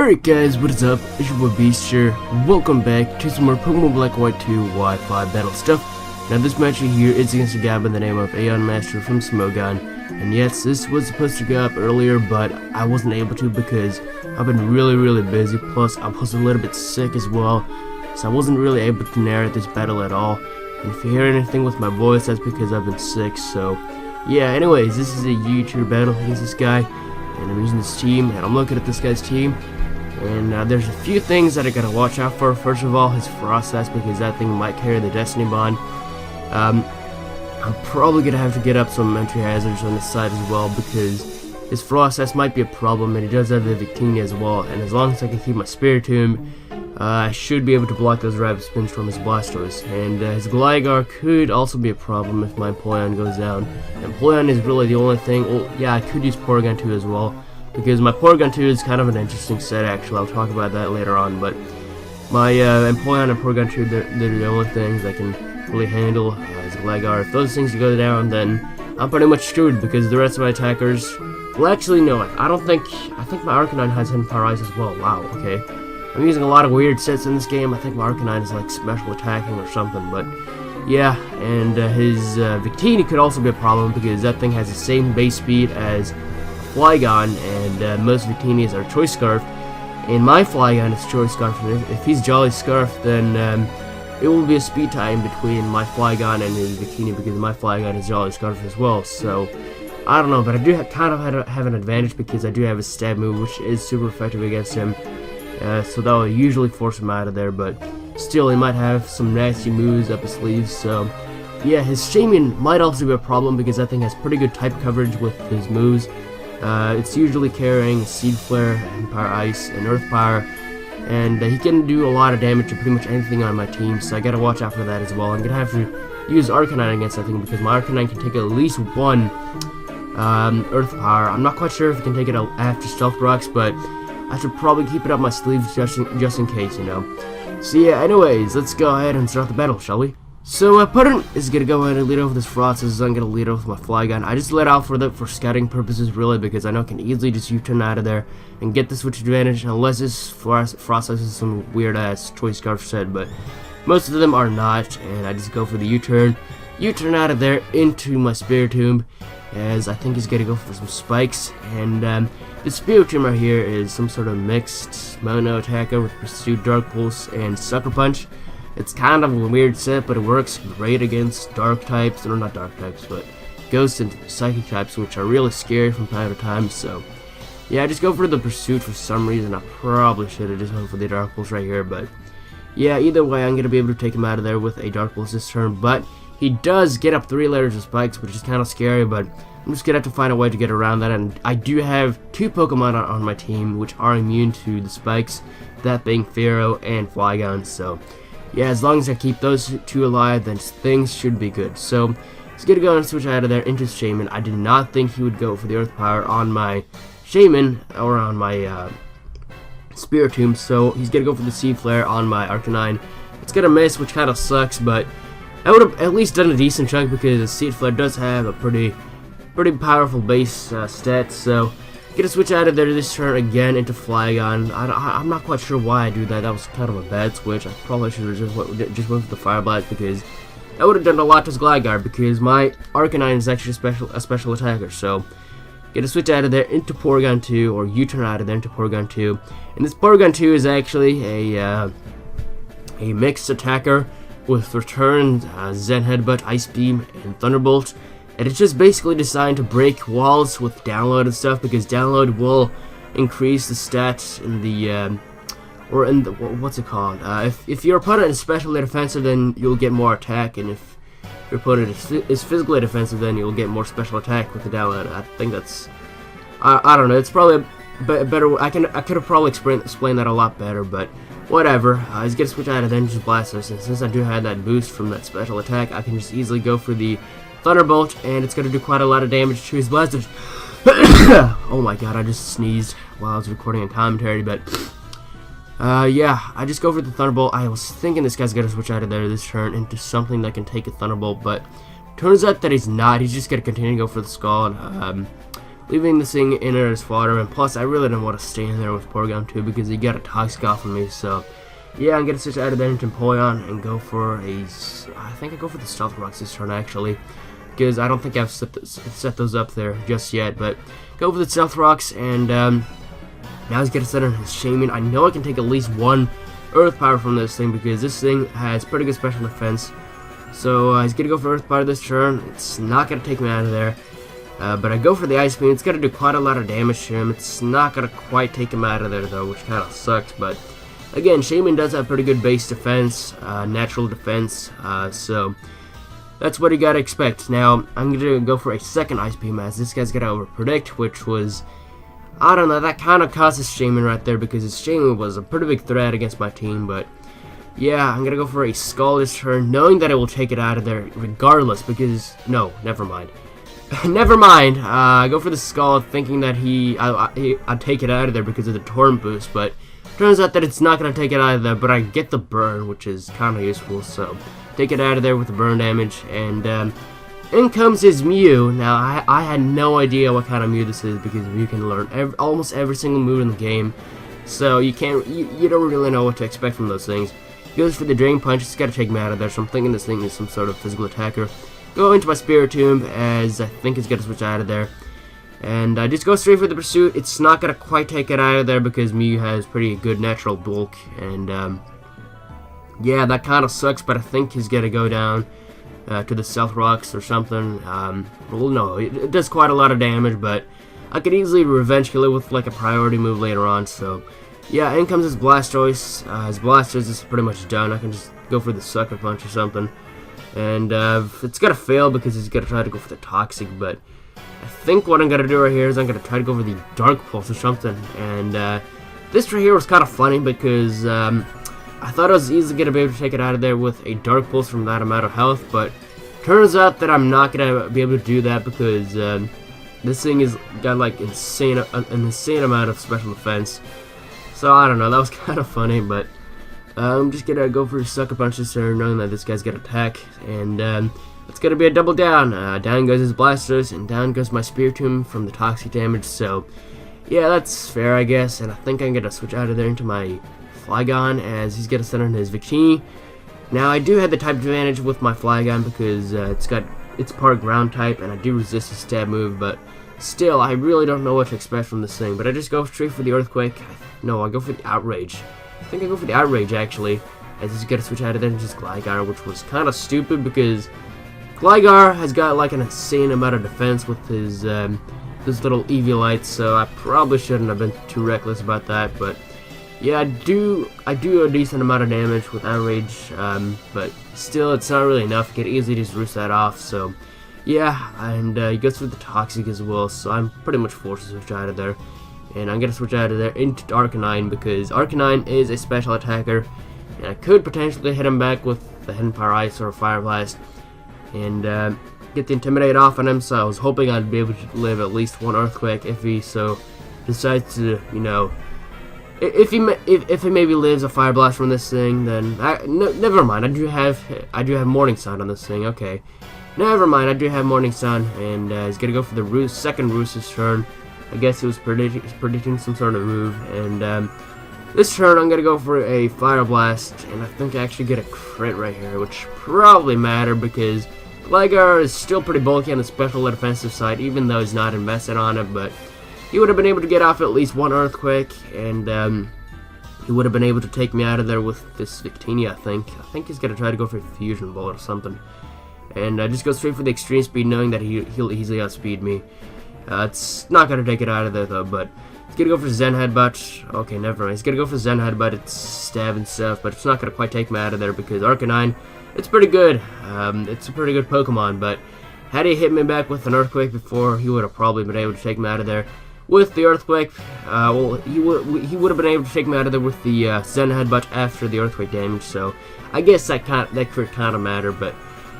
Alright guys, what is up? It's your boy Beast here. Welcome back to some more Pokemon Black and White 2 Wi-Fi battle stuff. Now this match right here is against a guy by the name of Eon Master from Smogon. And yes, this was supposed to go up earlier, but I wasn't able to because I've been really busy. Plus, I was a little bit sick as well, so I wasn't really able to narrate this battle at all. And if you hear anything with my voice, that's because I've been sick. So yeah, anyways, this is a YouTube battle against this guy. And I'm using this team, and I'm looking at this guy's team. And there's a few things that I gotta watch out for. First of all, his process, because that thing might carry the Destiny Bond. I'm probably gonna have to get up some entry hazards on this side as well, because his process might be a problem, and he does have the Victini as well. And as long as I can keep my Spiritomb, I should be able to block those rapid spins from his Blastoise. And his Gligar could also be a problem if my Empoleon goes down. And Empoleon is really the only thing. Well, yeah, I could use Porygon 2 as well, because my Porygon 2 is kind of an interesting set actually. I'll talk about that later on, but my Empoleon and Porygon 2, they're the only things I can really handle as a Gligar. If those things go down, then I'm pretty much screwed, because the rest of my attackers, well actually no, I think my Arcanine has Hidden Power Ice as well. Wow, okay. I'm using a lot of weird sets in this game. I think my Arcanine is like special attacking or something, but yeah. And his Victini could also be a problem, because that thing has the same base speed as Flygon, and most Victini's are Choice Scarf, and my Flygon is Choice Scarf, and if he's Jolly Scarf, then it will be a speed tie in between my Flygon and his Victini, because my Flygon is Jolly Scarf as well. So I don't know, but I do kind of have an advantage, because I do have a stab move, which is super effective against him, so that will usually force him out of there, but still he might have some nasty moves up his sleeves. So yeah, his Shaman might also be a problem, because that thing has pretty good type coverage with his moves. It's usually carrying Seed Flare, Empire Ice, and Earth Power, and he can do a lot of damage to pretty much anything on my team, so I gotta watch out for that as well. I'm gonna have to use Arcanine against that thing, because my Arcanine can take at least one Earth Power. I'm not quite sure if it can take it after Stealth Rocks, but I should probably keep it up my sleeves just in case, you know. So yeah, anyways, let's go ahead and start the battle, shall we? So Puddin is gonna go ahead and lead off with this Frostus. I'm gonna lead off with my Flygon. I just let out for scouting purposes, really, because I know I can easily just U-turn out of there and get the switch advantage, unless this Frostus is some weird ass Choice Scarf set, but most of them are not. And I just go for the U-turn out of there into my Spiritomb, as I think he's gonna go for some spikes. And the Spiritomb right here is some sort of mixed mono attacker with Pursuit, Dark Pulse, and Sucker Punch. It's kind of a weird set, but it works great against dark types, or not dark types, but ghost and psychic types, which are really scary from time to time. So yeah, I just go for the Pursuit for some reason. I probably should have just went for the Dark Pulse right here, but yeah, either way, I'm going to be able to take him out of there with a Dark Pulse this turn. But he does get up 3 layers of spikes, which is kind of scary, but I'm just going to have to find a way to get around that. And I do have 2 Pokemon on my team which are immune to the spikes, that being Pharaoh and Flygon. So yeah, as long as I keep those 2 alive, then things should be good. So he's gonna go and switch out of there into Shaman. I did not think he would go for the Earth Power on my Shaman or on my Spiritomb, so he's gonna go for the Seed Flare on my Arcanine. It's gonna miss, which kind of sucks, but I would have at least done a decent chunk, because the Seed Flare does have a pretty powerful base stat. So gonna switch out of there this turn again into Flygon. I'm not quite sure why I do that. That was kind of a bad switch. I probably should have just went for the Fire Blast, because that would have done a lot to his Gligar, because my Arcanine is actually a special attacker. So gonna switch out of there into Porygon 2, or U-turn out of there into Porygon 2. And this Porygon 2 is actually a mixed attacker with Return, Zen Headbutt, Ice Beam, and Thunderbolt. And it's just basically designed to break walls with download and stuff, because download will increase the stats in the what's it called? If your opponent is specially defensive, then you'll get more attack, and if your opponent is physically defensive, then you'll get more special attack with the download. I think that's I don't know. It's probably a better. I could have probably explained that a lot better, but whatever. He's gonna switch out of then just Blastoise, and since I do have that boost from that special attack, I can just easily go for the Thunderbolt, and it's going to do quite a lot of damage to his Blastoise. Oh my god, I just sneezed while I was recording a commentary, but yeah, I just go for the Thunderbolt. I was thinking this guy's going to switch out of there this turn into something that can take a Thunderbolt, but turns out that he's not. He's just going to continue to go for the Skull. And, leaving this thing in there as fodder. And plus, I really don't want to stay in there with Porygon too because he got a toxic off of me. So, yeah, I'm gonna switch out of there into Empoleon and go for a. I think I go for the Stealth Rocks this turn actually, because I don't think I've set those up there just yet. But go for the Stealth Rocks, and now he's gonna set on his Shaman. I know I can take at least one Earth Power from this thing because this thing has pretty good special defense. So he's gonna go for Earth Power this turn. It's not gonna take me out of there. But I go for the Ice Beam. It's gonna do quite a lot of damage to him. It's not gonna quite take him out of there though, which kind of sucks. But again, Shaman does have pretty good base defense, natural defense. So that's what you gotta expect. Now I'm gonna go for a second Ice Beam as this guy's gonna overpredict, which was, I don't know, that kind of cost his Shaman right there because his Shaman was a pretty big threat against my team. But yeah, I'm gonna go for a Skull this turn, knowing that it will take it out of there regardless. Because no, never mind. Never mind. I go for the Skull, thinking that I'd take it out of there because of the Torrent boost, but turns out that it's not gonna take it out of there. But I get the burn, which is kind of useful. So take it out of there with the burn damage, and in comes his Mew. Now I had no idea what kind of Mew this is because Mew can learn almost every single move in the game, so you don't really know what to expect from those things. He goes for the Drain Punch. It's gotta take me out of there. So I'm thinking this thing is some sort of physical attacker. Go into my Spirit Tomb as I think it's gonna switch out of there, and I just go straight for the Pursuit. It's not gonna quite take it out of there because Mew has pretty good natural bulk, and yeah, that kind of sucks. But I think he's gonna go down to the Stealth Rocks or something. Well, no, it does quite a lot of damage, but I could easily revenge kill it with like a priority move later on. So yeah, in comes his Blastoise. His Blastoise is pretty much done. I can just go for the Sucker Punch or something. And it's gonna fail because he's gonna try to go for the Toxic, but I think what I'm gonna do right here is I'm gonna try to go for the Dark Pulse or something. And this right here was kind of funny because I thought I was easily gonna be able to take it out of there with a Dark Pulse from that amount of health, but turns out that I'm not gonna be able to do that because this thing has got like an insane amount of special defense. So I don't know, that was kind of funny, but I'm just gonna go for a Sucker Punch this turn, knowing that this guy's gonna attack, and it's gonna be a double down. Down goes his Blastoise, and down goes my Spirit Tomb from the toxic damage. So yeah, that's fair, I guess. And I think I'm gonna switch out of there into my Flygon as he's gonna send on his Victini. Now I do have the type advantage with my Flygon because it's part ground type, and I do resist his stab move, but still, I really don't know what to expect from this thing. But I just go straight for the Earthquake. No, I go for the Outrage. I think I go for the Outrage actually, as he's gonna switch out of there and just Gligar, which was kind of stupid because Gligar has got like an insane amount of defense with his little Eviolite, so I probably shouldn't have been too reckless about that. But yeah, I do a decent amount of damage with Outrage, but still, it's not really enough. You can easily just roost that off. So yeah, and he goes for the Toxic as well, so I'm pretty much forced to switch out of there. And I'm going to switch out of there into Arcanine because Arcanine is a special attacker, and I could potentially hit him back with the Hidden Power Ice or Fire Blast and get the Intimidate off on him. So I was hoping I'd be able to live at least one Earthquake if he so decides to, you know, if he maybe lives a Fire Blast from this thing, then never mind. I do have Morning Sun on this thing. Okay, never mind. I do have Morning Sun, and he's going to go for the second Roost this turn. I guess he was predicting some sort of move, and this turn I'm gonna go for a Fire Blast, and I think I actually get a crit right here, which probably matter because Gligar is still pretty bulky on the special defensive side, even though he's not invested on it. But he would have been able to get off at least one Earthquake, and he would have been able to take me out of there with this Victini. I think he's gonna try to go for a Fusion Bullet or something, and just go straight for the Extreme Speed, knowing that he'll easily outspeed me. It's not going to take it out of there though, but he's going to go for Zen Headbutt. Okay, never mind. He's going to go for Zen Headbutt. It's stab and stuff, but it's not going to quite take me out of there because Arcanine, it's pretty good. It's a pretty good Pokemon, but had he hit me back with an Earthquake before, he would have probably been able to take me out of there with the Earthquake. Well, he would have been able to take me out of there with the Zen Headbutt after the Earthquake damage, so I guess that could kind of matter, but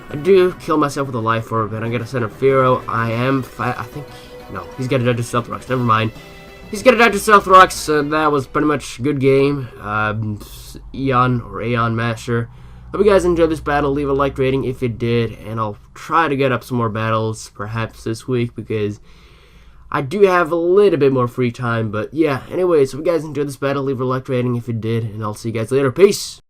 I do kill myself with a Life Orb, and I'm going to send a Fearow. I think... No, he's got to die to Stealth Rocks. Never mind. He's got to die to Stealth Rocks, so that was pretty much a good game. Eon Master. Hope you guys enjoyed this battle. Leave a like rating if you did, and I'll try to get up some more battles perhaps this week because I do have a little bit more free time, but yeah. Anyway, so if you guys enjoyed this battle, leave a like rating if you did, and I'll see you guys later. Peace!